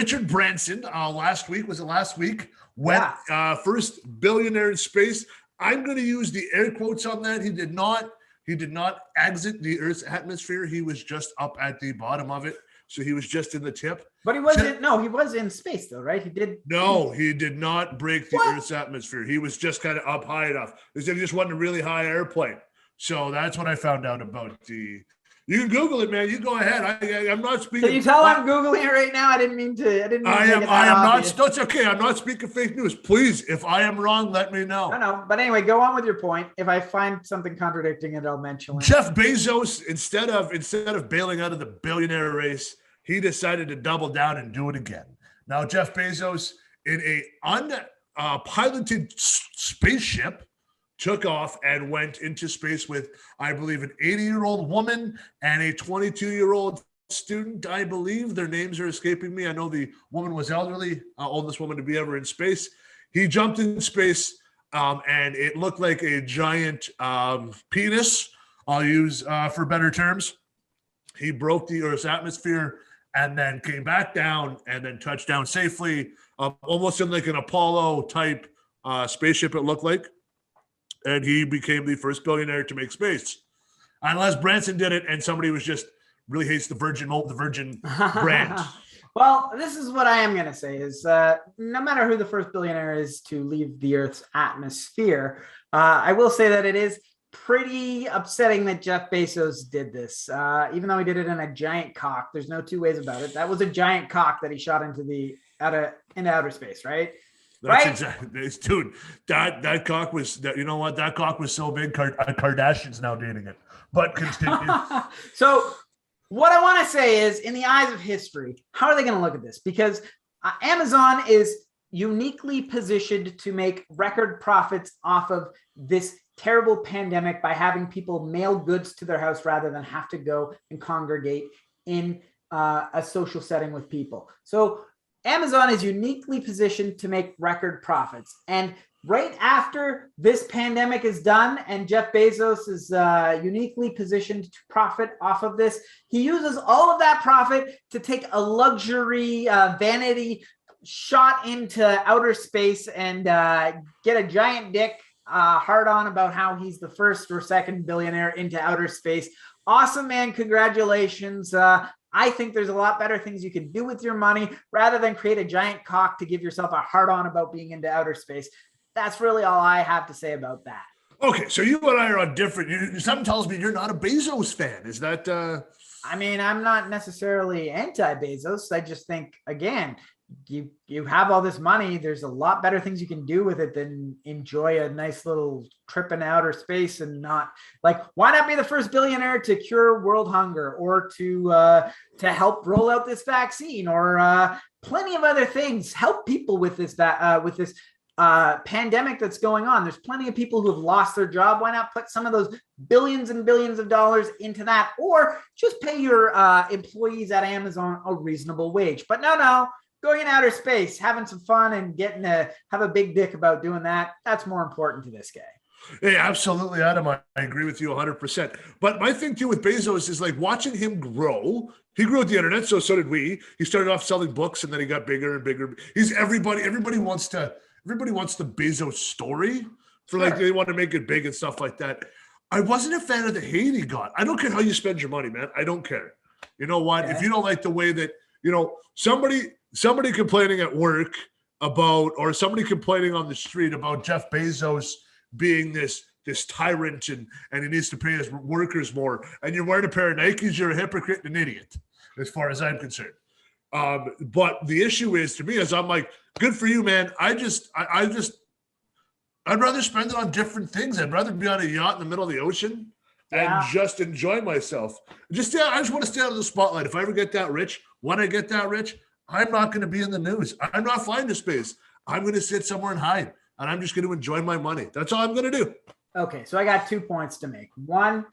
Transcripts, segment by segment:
Richard Branson last week, was it last week? Went first billionaire in space. I'm going to use the air quotes on that. He did not exit the Earth's atmosphere. He was just up at the bottom of it. So he was just in the tip. But he wasn't, no, he was in space though, right? He did. No, he did not break the Earth's atmosphere. He was just kind of up high enough. He just wasn't a really high airplane. So that's what I found out about the. You can Google it, man. You go ahead. I'm not speaking. So you tell I'm Googling it right now. I didn't mean to. I am not. No, it's okay. I'm not speaking fake news. Please, if I am wrong, let me know. No. But anyway, go on with your point. If I find something contradicting it, I'll mention it. Jeff Bezos, instead of bailing out of the billionaire race, he decided to double down and do it again. Now, Jeff Bezos, in a unpiloted spaceship, took off and went into space with, I believe, an 80-year-old woman and a 22-year-old student. I believe their names are escaping me. I know the woman was elderly, oldest woman to be ever in space. He jumped in space, and it looked like a giant penis. I'll use for better terms. He broke the Earth's atmosphere and then came back down and then touched down safely, almost in like an Apollo-type spaceship, it looked like. And he became the first billionaire to make space. Unless Branson did it and somebody was just really hates the Virgin brand. Well, this is what I am going to say is no matter who the first billionaire is to leave the Earth's atmosphere, I will say that it is pretty upsetting that Jeff Bezos did this, even though he did it in a giant cock. There's no two ways about it. That was a giant cock that he shot into outer space, right? That's right? Exactly, dude. That cock was. You know what? That cock was so big. Kardashian's now dating it. But continue. So, what I want to say is, in the eyes of history, how are they going to look at this? Because Amazon is uniquely positioned to make record profits off of this terrible pandemic by having people mail goods to their house rather than have to go and congregate in a social setting with people. So Amazon is uniquely positioned to make record profits. And right after this pandemic is done and Jeff Bezos is uniquely positioned to profit off of this, he uses all of that profit to take a luxury vanity shot into outer space and get a giant dick hard on about how he's the first or second billionaire into outer space. Awesome, man. Congratulations. I think there's a lot better things you can do with your money rather than create a giant cock to give yourself a hard on about being into outer space. That's really all I have to say about that. Okay, so you and I are on different. Something tells me you're not a Bezos fan. Is that? I mean, I'm not necessarily anti-Bezos. I just think, again, you have all this money. There's a lot better things you can do with it than enjoy a nice little trip in outer space and not like, why not be the first billionaire to cure world hunger or to help roll out this vaccine or plenty of other things, help people with this pandemic that's going on. There's plenty of people who have lost their job. Why not put some of those billions and billions of dollars into that, or just pay your employees at Amazon a reasonable wage? But no. Going in outer space, having some fun and getting to have a big dick about doing that, that's more important to this guy. Yeah, absolutely, Adam. I agree with you 100%. But my thing too with Bezos is like watching him grow. He grew with the internet, so did we. He started off selling books and then he got bigger and bigger. He's everybody wants the Bezos story for like, they want to make it big and stuff like that. I wasn't a fan of the hate he got. I don't care how you spend your money, man. I don't care. You know what? Okay. If you don't like the way that, somebody complaining at work about, or somebody complaining on the street about Jeff Bezos being this tyrant and he needs to pay his workers more, and you're wearing a pair of Nikes, you're a hypocrite and an idiot, as far as I'm concerned. But the issue is, to me, is I'm like, good for you, man. I'd rather spend it on different things. I'd rather be on a yacht in the middle of the ocean and just enjoy myself. I just want to stay out of the spotlight. If I ever get that rich, when I get that rich, I'm not going to be in the news. I'm not flying to space. I'm going to sit somewhere and hide, and I'm just going to enjoy my money. That's all I'm going to do. Okay, so I got 2 points to make. One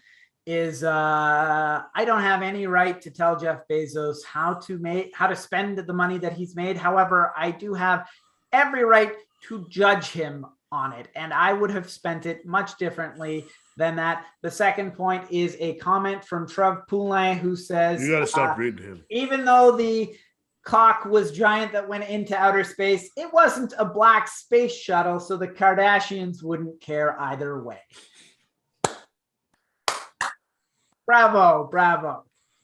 is I don't have any right to tell Jeff Bezos how to spend the money that he's made. However, I do have every right to judge him on it, and I would have spent it much differently than that. The second point is a comment from Trev Poulin, who says, you got to stop reading him. Even though the cock was giant that went into outer space. It wasn't a black space shuttle, so the Kardashians wouldn't care either way. Bravo, bravo.